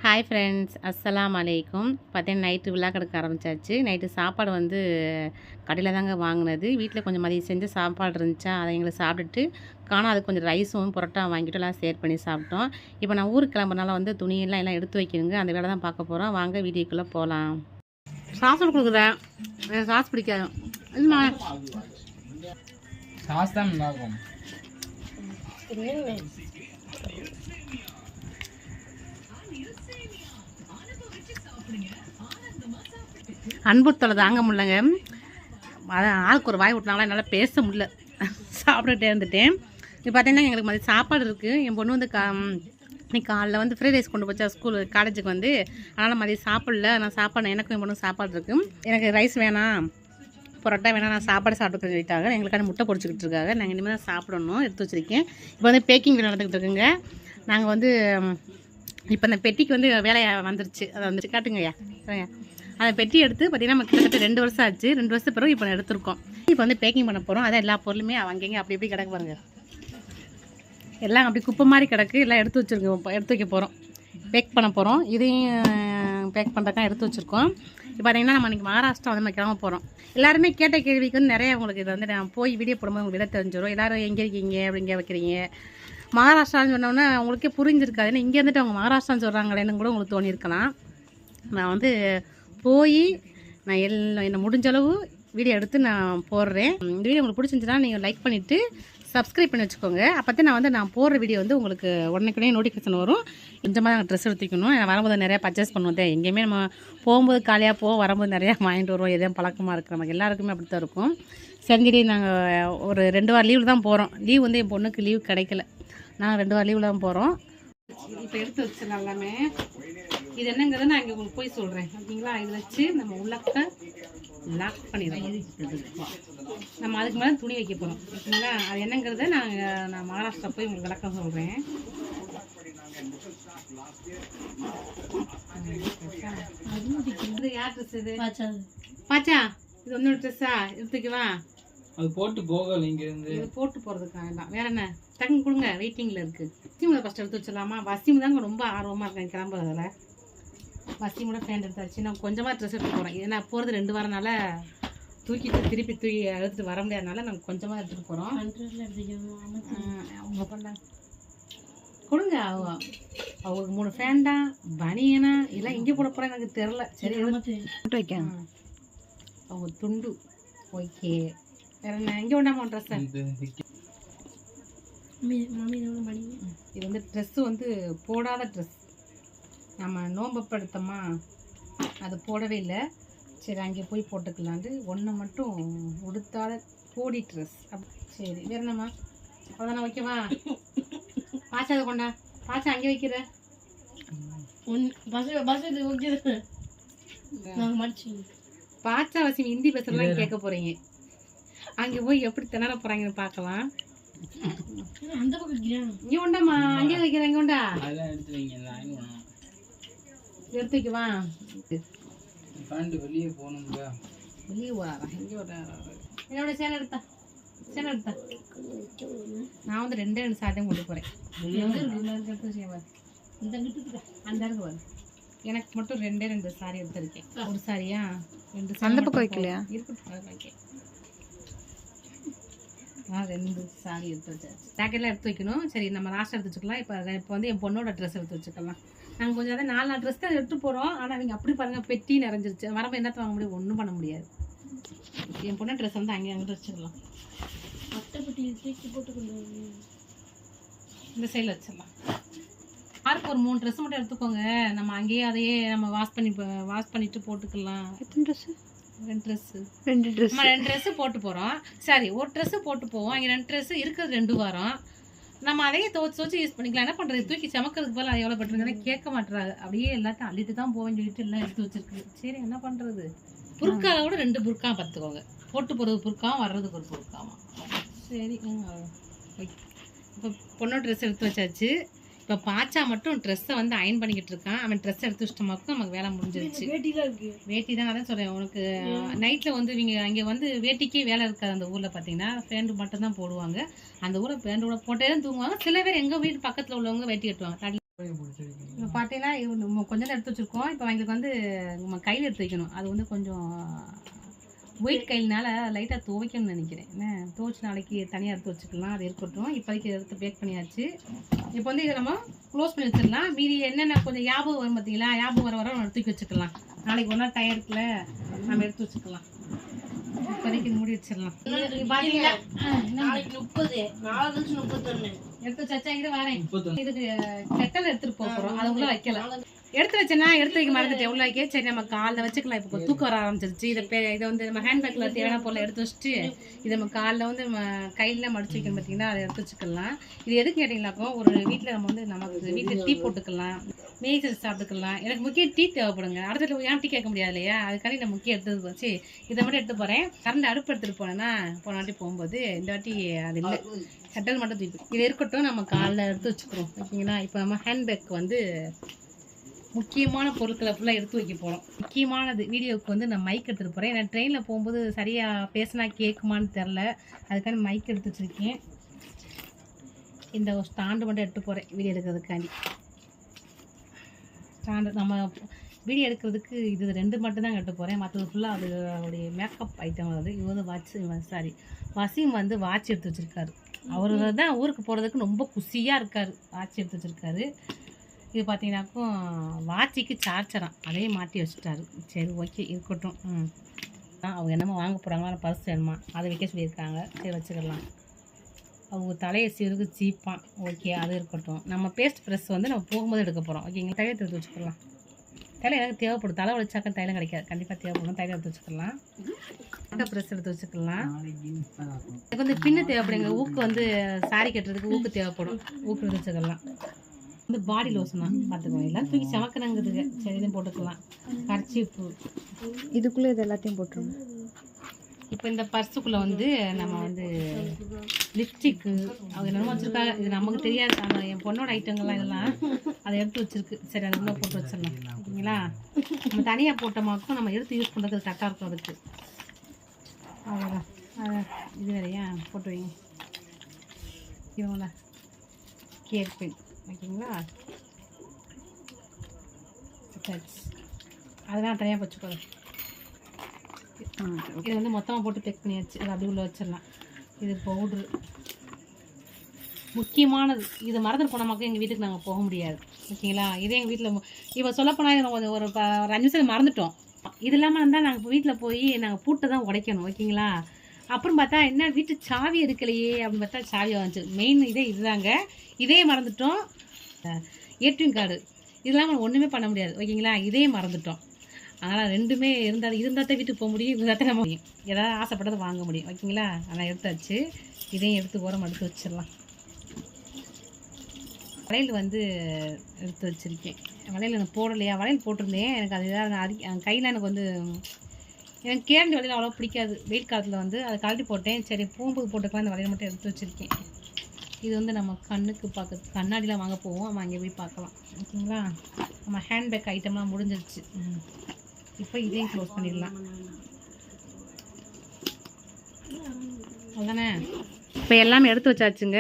Hi friends, அஸ்ஸலாமு அலைக்கும். பார்த்தீங்கன்னா நைட்டு விழாக் எடுக்க ஆரம்பிச்சாச்சு. நைட்டு சாப்பாடு வந்து கடையில் தாங்க வாங்கினது. வீட்டில் கொஞ்சம் மதியம் செஞ்ச சாப்பாடு இருந்துச்சா, அதை எங்களுக்கு சாப்பிட்டுட்டு காணோம். அதுக்கு கொஞ்சம் ரைஸும் புரோட்டா வாங்கிட்டு எல்லாம் ஷேர் பண்ணி சாப்பிட்டோம். இப்போ நான் ஊருக்கு கிளம்புறனால வந்து துணியெல்லாம் எடுத்து வைக்கணுங்க. அந்த வேலை தான் பார்க்க போகிறோம். வாங்க வீடியோக்குள்ளே போகலாம். சாஸ் கொடுக்குறேன், சாஸ் பிடிக்காது. சாஸ் தான் நல்லாயிருக்கும். அன்புத்தொலை தாங்க முடியலங்க. அதான் ஆளுக்கு ஒரு வாய் விட்டுனாங்களா, என்னால் பேச முடியல. சாப்பிட்டுட்டே இருந்துட்டேன். இப்போ பார்த்தீங்கன்னா எங்களுக்கு மதியம் சாப்பாடு இருக்குது. என் பொண்ணு வந்து இன்னைக்கு காலைல வந்து ஃப்ரைட் ரைஸ் கொண்டு போச்சா காலேஜுக்கு வந்து. அதனால் மதியம் சாப்பிடல. நான் சாப்பாடு எனக்கும் என் பொண்ணு சாப்பாடு இருக்குது. எனக்கு ரைஸ் வேணாம், புரோட்டா வேணாம், நான் சாப்பாடு சாப்பிட்டு சொல்லிட்டாங்க. எங்களுக்கான முட்டை பொரிச்சிக்கிட்டு இருக்காங்க. நாங்கள் இனிமேல் தான் சாப்பிடணும், எடுத்து வச்சுருக்கேன். இப்போ வந்து பேக்கிங் வேலை நடந்துக்கிட்டு இருக்குங்க. நாங்கள் வந்து இப்போ அந்த பெட்டிக்கு வந்து வேலையை வந்துருச்சு. அதை வந்துட்டு காட்டுங்கய்யா. அந்த பெட்டி எடுத்து பார்த்திங்கன்னா நம்ம கிட்டத்தட்ட 2 வருஷம் ஆச்சு. 2 வருஷத்துக்கு பிறகு இப்போ எடுத்துருக்கோம். இப்போ வந்து பேக்கிங் பண்ண போகிறோம். அதான் எல்லா பொருளுமே அங்கங்கே அப்படி எப்படி கிடக்கு பாருங்க. எல்லாம் அப்படி குப்பை மாதிரி கிடக்கு. எல்லாம் எடுத்து வச்சுருக்கோம், எடுத்து வைக்க போகிறோம். பேக் பண்ண போகிறோம். இதையும் பேக் பண்ணுறதுக்காக எடுத்து வச்சுருக்கோம். இப்போ பார்த்திங்கன்னா நம்ம இன்றைக்கி மகாராஷ்டிரா வந்து நம்ம கிளம்ப போகிறோம். எல்லாருமே கேட்ட கேள்விக்கு வந்து நிறைய உங்களுக்கு இதை வந்து நான் போய் வீடியோ போடும்போது உங்களுக்கு விட தெரிஞ்சிடும். எல்லோரும் எங்கே இருக்கீங்க அப்படிங்க வைக்கிறீங்க. மகாராஷ்டிரான்னு சொன்னோன்னா உங்களுக்கே புரிஞ்சிருக்காது. ஏன்னா இங்கே வந்துட்டு அவங்க மகாராஷ்டிரான்னு சொல்கிறாங்களேன்னு கூட உங்களுக்கு தோணியிருக்கலாம். நான் வந்து போய் நான் என்ன முடிஞ்ச அளவு வீடியோ எடுத்து நான் போடுறேன். இந்த வீடியோ உங்களுக்கு பிடிச்சிருந்துச்சுன்னா நீங்கள் லைக் பண்ணிவிட்டு சப்ஸ்கிரைப் பண்ணி வச்சுக்கோங்க. அப்போ நான் போடுற வீடியோ வந்து உங்களுக்கு உடனே நோட்டிஃபிகேஷன் வரும். கொஞ்சமாக நாங்கள் ட்ரெஸ் எடுத்துக்கணும். வரும்போது நிறையா பர்ச்சேஸ் பண்ணுவோம். எங்கேயுமே நம்ம போகும்போது காலியாக வரும்போது நிறையா வாங்கிட்டு வருவோம். எதையும் பழக்கமாக இருக்குது, நமக்கு எல்லாருக்குமே அப்படி தான் இருக்கும். சரி, நாங்கள் ஒரு 2 வாரம் லீவில் தான் போகிறோம். லீவ் வந்து என் பொண்ணுக்கு லீவ் கிடைக்கல. நாங்கள் 2 வாரம் லீவில் தான் போகிறோம். இப்போ எடுத்து வச்சிடலாம் எல்லாமே. இது என்னங்கிறத நான் இங்கே உங்களுக்கு போய் சொல்கிறேன், ஓகேங்களா? இதை வச்சு நம்ம உள்ளக்க லாக் பண்ணிடுறோம். நம்ம அதுக்கு மேலே துணி வைக்க போகிறோம், ஓகேங்களா? அது என்னங்கிறத நான் மகாராஷ்டிரா போய் உங்களுக்கு விளக்கம் சொல்கிறேன். இது யார் ட்ரெஸ்? இது பாச்சா, இது ஒன்னோட ட்ரெஸ்ஸா? எடுத்துக்குவா. அது போட்டு போகல இங்க இருந்து. இது போட்டு போறதுக்காக தான். வேற என்ன டக்கு கொடுங்க, வெயிட்டிங்ல இருக்கு. வசிமுல ஃபர்ஸ்ட் எடுத்து வச்சிடலாமா? வசிமு தாங்க ரொம்ப ஆர்வமா இருக்கேன் கிளம்புறதுல. வசிமோட ஃபேண்ட் எடுத்தாச்சு. நான் கொஞ்சமா ட்ரெஸ் எடுத்து போறேன். ஏன்னா போறது 2 வாரனால தூக்கிட்டு திருப்பி எடுத்துட்டு வர முடியாதனால நாங்கள் கொஞ்சமா எடுத்துட்டு போறோம். அவங்க பண்ணாங்க கொடுங்க. அவங்களுக்கு 3 ஃபேண்டா பனியனா இதெல்லாம் இங்கே போட போறேன் எனக்கு தெரியல. சரி வைக்க அவங்க துண்டு. ஓகே, வேற என்ன இங்கே உண்டாம ட்ரெஸ்? இது வந்து ட்ரெஸ்ஸு வந்து போடாத ட்ரெஸ். நம்ம நோம்பப்படுத்தமா அது போடவே இல்லை. சரி, அங்கே போய் போட்டுக்கலான்ட்டு ஒன்று மட்டும் உடுத்தாத போடி ட்ரெஸ். சரி, வேற என்னம்மா? அதான் வைக்கவா? பாச்சா அதை கொண்டா. பாச்சா அங்கே வைக்கிற பாச்சா வசி ஹிந்தி பேசுறதுலாம் கேட்க போறீங்க. அங்கே போய் எப்படி திணற போறாங்கன்னு பார்க்கலாம். அந்த பக்கம் இங்கே உண்டாமா, அங்கே வைக்கிறேன். இங்கே உண்டா எடுத்து வைக்கவா? வெளியே போகணுங்களா? வெளியே போறாரா? இங்கே என்னோட சேலை எடுத்தா நான் வந்து 2 சாட்டையும் கொண்டு போறேன். அந்த இருக்கு பாரு. எனக்கு மட்டும் 2 சாரி எடுத்திருக்கேன். ஒரு சாரியா 2 அந்த பக்கம் வைக்கலையா? இருக்கட்டும், 2 சாரி எடுத்து வச்சேன். ஜாக்கெட்லாம் எடுத்து வைக்கணும். சரி, நம்ம லாஸ்ட் எடுத்து வச்சுக்கலாம். இப்போ வந்து என் பொண்ணோட ட்ரெஸ் எடுத்து வச்சுக்கலாம். நாங்கள் கொஞ்சம் அதை 4 ட்ரெஸ் தான் எடுத்து போகிறோம். ஆனால் நீங்கள் அப்படி பாருங்கள், பெட்டி நிறைஞ்சிருச்சு. வரப்போ என்னத்தை வாங்க முடியும்? ஒன்றும் பண்ண முடியாது. என் பொண்ணு ட்ரெஸ் வந்து அங்கே வச்சுக்கலாம். இந்த சைடில் வச்சிடலாம். யாருக்கு ஒரு 3 ட்ரெஸ் மட்டும் எடுத்துக்கோங்க. நம்ம அங்கேயே அதையே நம்ம வாஷ் பண்ணிட்டு போட்டுக்கலாம். எத்தனை ட்ரெஸ்ஸு? 2 ட்ரெஸ்ஸு போட்டு போகிறோம். சரி, ஒரு ட்ரெஸ்ஸு போட்டு போவோம். அங்கே 2 ட்ரெஸ்ஸு இருக்கிறது 2 வாரம். நம்ம அதையே துவச்சி யூஸ் பண்ணிக்கலாம். என்ன பண்ணுறது? தூக்கி சமக்கிறதுக்கு போல அது எவ்வளோ பட்டுருக்குன்னா கேட்க மாட்டுறாங்க. அப்படியே எல்லாத்தையும் அள்ளிட்டு தான் போவேன்னு சொல்லிட்டு எல்லாம் எடுத்து வச்சிருக்கு. சரி, என்ன பண்ணுறது? புர்க்காவை விட 2 புர்க்கா பார்த்துக்கோங்க. போட்டு போகிறது புர்க்காவும் வர்றதுக்கு ஒரு புர்க்காவும். சரி, இப்போ பொண்ணோட ட்ரெஸ் எடுத்து வச்சாச்சு. இப்போ பாச்சா மட்டும் ட்ரெஸ்ஸை வந்து அயன் பண்ணிக்கிட்டு இருக்கான். அவன் ட்ரெஸ் எடுத்து வச்சிட்டோமாக்கும் நமக்கு வேலை முடிஞ்சிருச்சு. வேட்டி தான் அதான் சொல்கிறேன் உனக்கு. நைட்டில் வந்து இவங்க அங்கே வந்து வேட்டிக்கே வேலை இருக்காது. அந்த ஊரில் பார்த்தீங்கன்னா பேண்ட் மட்டும் தான் போடுவாங்க. அந்த ஊரில் பேண்ட் கூட போட்டே தான் தூங்குவாங்க. சில பேர் எங்கள் வீட்டு பக்கத்தில் உள்ளவங்க வேட்டி கட்டுவாங்க. இப்போ பார்த்தீங்கன்னா இது நம்ம கொஞ்சம் தான் எடுத்து வச்சுருக்கோம். இப்போ எங்களுக்கு வந்து நம்ம கையில் எடுத்து வைக்கணும். அது வந்து கொஞ்சம் ஒயிட் கையினால லைட்டாக துவைக்கணும்னு நினைக்கிறேன். என்ன துவைச்சி நாளைக்கு தனியாக எடுத்து வச்சுக்கலாம். அது இருக்கட்டும். இப்போதைக்கு எடுத்து பேக் பண்ணியாச்சு. இப்போ வந்து இதை நம்ம க்ளோஸ் பண்ணி வச்சிடலாம். மீதி என்னென்ன கொஞ்சம் ஞாபகம் வரும் பார்த்தீங்களா, ஞாபகம் வர நம்ம தூக்கி வச்சுக்கலாம். நாளைக்கு ஒரு நாள் டயர்டில் நம்ம எடுத்து வச்சுக்கலாம். இப்போதைக்கு இது மூடி வச்சிடலாம். பார்த்தீங்களா நாளைக்கு 30 நாளைக்கு 31 எடுத்து வச்சா இது வரேன். இதுக்கு கெட்டல் எடுத்துட்டு போகிறோம். அது உள்ள வைக்கல. எடுத்து வச்சேன்னா எடுத்து வைக்க மறந்துட்டு எவ்வளோ வைக்க. சரி நம்ம காலில் வச்சுக்கலாம். இப்போ தூக்கம் வர ஆரம்பிச்சிருச்சு. இதை வந்து நம்ம ஹேண்ட்பேக்கில் தேவையான பொருளை எடுத்து வச்சுட்டு இதை நம்ம காலில் வந்து நம்ம கையில் மடிச்சு வைக்கணும் பார்த்தீங்கன்னா அதை எடுத்து வச்சுக்கலாம். இது எதுக்கு கேட்டிங்கனாக்கோ ஒரு வீட்டில் நம்ம வந்து நமக்கு வீட்டில் டீ போட்டுக்கலாம், மேய்ச்சல் சாப்பிட்டுக்கலாம். எனக்கு முக்கிய டீ தேவைப்படுங்க. அடுத்த ஏன் டீ கேட்க முடியாது இல்லையா, அதுக்காண்டி நான் முக்கியம் எடுத்து வச்சு இதை மட்டும் எடுத்து போகிறேன். கரண்ட் அடுப்பு எடுத்துகிட்டு போனேன்னா போன வாட்டி போகும்போது இந்த வாட்டி அது இல்லை, கட்டல் மட்டும் தூக்கி இது இருக்கட்டும். நம்ம காலில் எடுத்து வச்சுக்கிறோம் ஓகேங்களா. இப்போ நம்ம ஹேண்ட்பேக் வந்து முக்கியமான பொருட்களை ஃபுல்லாக எடுத்து வைக்க போகிறோம். முக்கியமானது வீடியோவுக்கு வந்து நான் மைக் எடுத்துகிட்டு போகிறேன். நான் ட்ரெயினில் போகும்போது சரியாக பேசினா கேட்குமான்னு தெரில, அதுக்காண்டி மைக் எடுத்து வச்சுருக்கேன். இந்த ஒரு ஸ்டாண்டு மட்டும் எடுத்து போகிறேன் வீடியோ எடுக்கிறதுக்காண்டி. ஸ்டாண்டு நம்ம வீடியோ எடுக்கிறதுக்கு இது 2 மட்டும் தான் எடுத்து போகிறேன். மற்றது ஃபுல்லாக அது அவருடைய மேக்கப் ஐட்டம் வருது. இது வந்து வசீம் வந்து வாட்ச் எடுத்து வச்சுருக்காரு. அவர் தான் ஊருக்கு போகிறதுக்கு ரொம்ப குஷியாக இருக்கார். வாட்ச் எடுத்து வச்சுருக்காரு. இது பார்த்தீங்கன்னாக்கும் வாட்சிக்கு சார்ஜரான் அதையும் மாட்டி வச்சுட்டாரு. சரி ஓகே இருக்கட்டும். அவங்க என்னமோ வாங்க போகிறாங்களா, பர்ஸ் வேணுமா அதை வைக்க சொல்லியிருக்காங்க. சரி வச்சுக்கலாம். அவங்க தலையை சிறுகு சீப்பான். ஓகே அது இருக்கட்டும். நம்ம பேஸ்ட் ப்ரெஸ் வந்து நம்ம போகும்போது எடுக்க போகிறோம். ஓகேங்க தைலம் எடுத்து வச்சுக்கலாம். தைலம் எனக்கு தேவைப்படும். தலை வலிச்சாக்க தைலம் கிடைக்காது, கண்டிப்பாக தேவைப்படும். தைலம் எடுத்து வச்சுக்கலாம். ப்ரெஸ் எடுத்து வச்சுக்கலாம். எனக்கு வந்து பின்னு தேவைப்படுங்க. ஊக்கு வந்து சாரி கட்டுறதுக்கு ஊக்கு தேவைப்படும். ஊக்கு எடுத்து வச்சுக்கலாம். வந்து பாடி லோஷனா பார்த்துக்கோங்க. எல்லாம் தூக்கி சமக்கணுங்கிறதுக்கு சரி இதையும் போட்டுக்கலாம். கர்ச்சீப்பு இதுக்குள்ளே இது எல்லாத்தையும் போட்டுருங்க. இப்போ இந்த பர்ஸுக்குள்ளே வந்து நம்ம வந்து லிப்ஸ்டிக்கு அவங்க என்னமோ வச்சுருக்காங்க. இது நமக்கு தெரியாது. ஆனால் என் பொண்ணோட ஐட்டங்கள்லாம் இதெல்லாம் அதை எடுத்து வச்சுருக்கு. சரி அதுக்குள்ளே போட்டு வச்சிடலாம் ஓகேங்களா. நம்ம தனியாக போட்டோமாக்கும் நம்ம எடுத்து யூஸ் பண்ணுறதுக்கு கரெக்டாக இருக்கும். அதுக்கு அவ்வளோதான். இது வேறையா போட்டு வைங்க. இவங்களா கேக் பென் ஓகேங்களா. அதெல்லாம் தனியாக வச்சுக்கோங்க. இது வந்து மொத்தமாக போட்டு பேக் பண்ணியாச்சு. அது அப்படி உள்ள வச்சிடலாம். இது பவுட்ரு முக்கியமானது. இது மறந்துட்டு போனோமாக்கும் எங்கள் வீட்டுக்கு நாங்கள் போக முடியாது ஓகேங்களா. இதே எங்கள் வீட்டில் இப்போ சொல்லப்போனால் கொஞ்சம் ஒரு 5 நிமிஷம் மறந்துட்டோம். இது இல்லாமல் இருந்தால் நாங்கள் வீட்டில் போய் நாங்கள் பூட்டை தான் உடைக்கணும் ஓகேங்களா. அப்புறம் பார்த்தா என்ன வீட்டு சாவி இருக்கலையே அப்படின்னு பார்த்தா சாவி வந்துச்சு. மெயின் இதே இதுதாங்க. இதே மறந்துட்டோம். ஏடிஎம் கார்டு இதெல்லாம் ஒன்றுமே பண்ண முடியாது ஓகேங்களா. இதே மறந்துட்டோம். அதனால் 2மே இருந்தால் தான் வீட்டுக்கு போக முடியும். இருந்தால் தான் நம்ம முடியும். ஏதாவது ஆசைப்பட்டதை வாங்க முடியும் ஓகேங்களா. அதனால் எடுத்தாச்சு. இதையும் எடுத்து ஓரம் எடுத்து வச்சிடலாம். வளையல் வந்து எடுத்து வச்சுருக்கேன். வளையல் எனக்கு போடலையா, வளையல் போட்டிருந்தேன். எனக்கு அது ஏதாவது கையில் எனக்கு வந்து எனக்கு கேரண்டி வளையல் அவ்வளோ பிடிக்காது. வெயில் காலத்தில் வந்து அதை கழட்டி போட்டேன். சரி பூம்பு போட்டுக்கலாம். இந்த வளையல் மட்டும் எடுத்து வச்சுருக்கேன். இது வந்து நம்ம கண்ணுக்கு பார்க்க கண்ணாடிலாம் வாங்க போவோம். நம்ம அங்கே போய் பார்க்கலாம் ஓகேங்களா. நம்ம ஹேண்ட்பேக் ஐட்டம்லாம் முடிஞ்சிருச்சு. இப்போ இதையும் க்ளோஸ் பண்ணிடலாம் அதானே. இப்போ எல்லாமே எடுத்து வச்சாச்சுங்க.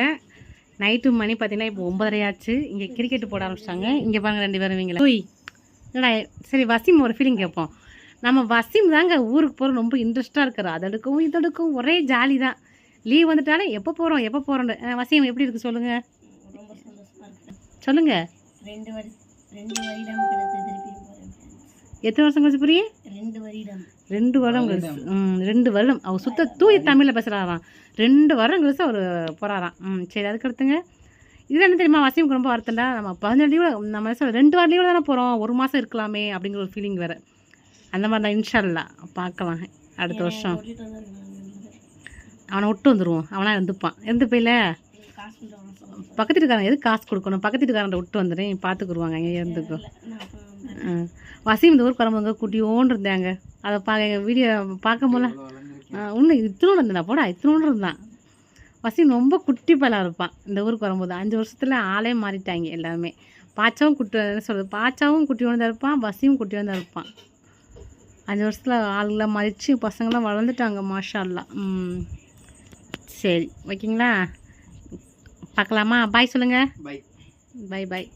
நைட்டு மணி பார்த்தீங்கன்னா இப்போ 9:30 ஆச்சு. இங்கே கிரிக்கெட்டு போட ஆரம்பிச்சிட்டாங்க. இங்கே பாருங்கள் 2 பேரும் இவங்கள போய் இல்லைடா. சரி வசீம் ஒரு ஃபீலிங் கேட்போம். நம்ம வசீம் தாங்க ஊருக்கு போகிற ரொம்ப இன்ட்ரெஸ்ட்டாக இருக்கிறோம். அது எடுக்கவும் இது எடுக்கவும் ஒரே ஜாலி தான். லீவ் வந்துட்டாலே எப்போ போகிறோன்னு. வசீம் எப்படி இருக்குது சொல்லுங்கள். சொல்லுங்கள். 2 வருடம் எத்தனை வருஷம் கழிச்சு புரிய? 2 வருடம் கழிச்சு. 2 வருடம். அவர் சுத்த தூய தமிழில் பேசுகிறாராம். 2 வருடம் கழிச்சு அவர் போகிறாராம். சரி அதுக்கு அடுத்துங்க இது என்ன தெரியுமா, வசீமுக்கு ரொம்ப வருத்தம்டா. நம்ம 15 லீவு நம்ம 2 வாரம் லீவில் தானே போகிறோம், 1 மாதம் இருக்கலாமே அப்படிங்கிற ஒரு ஃபீலிங் வேறு. அந்த மாதிரி தான் இன்ஷா அல்லாஹ் பார்க்கலாம். அடுத்த வருஷம் அவனை விட்டு வந்துடுவோம். அவனாக இருந்துப்பான். இருந்து போயில பக்கத்து வீட்டுக்காரன் எதுக்கு காசு கொடுக்கணும், பக்கத்து வீட்டுக்காரன் விட்டு வந்துடுறேன் பார்த்துக்குருவாங்க. அங்கே இருந்துக்கோ. வசீம் இந்த ஊருக்கு வரும்போது குட்டியோன்னு இருந்தாங்க. அதை எங்கள் வீடியோ பார்க்கும் போல இன்னும் இத்தினோடு இருந்தேன் போடா, இத்தினோடு இருந்தான். வசீம் ரொம்ப குட்டி பயிலாக இருப்பான். இந்த ஊருக்கு வரும்போது 5 வருஷத்தில் ஆளே மாறிட்டாங்க எல்லாருமே. பாச்சாவும் என்ன சொல்கிறது, பாச்சாவும் குட்டியோடு தான் இருப்பான், வசீமும் குட்டியோடு தான் இருப்பான். 5 வருஷத்தில் ஆளுங்களாம் மாறிச்சு, பசங்களாம் வளர்ந்துட்டாங்க மாஷா அல்லாஹ். சரி ஓகேங்களா, பார்க்கலாமா? பாய் சொல்லுங்கள். Bye bye.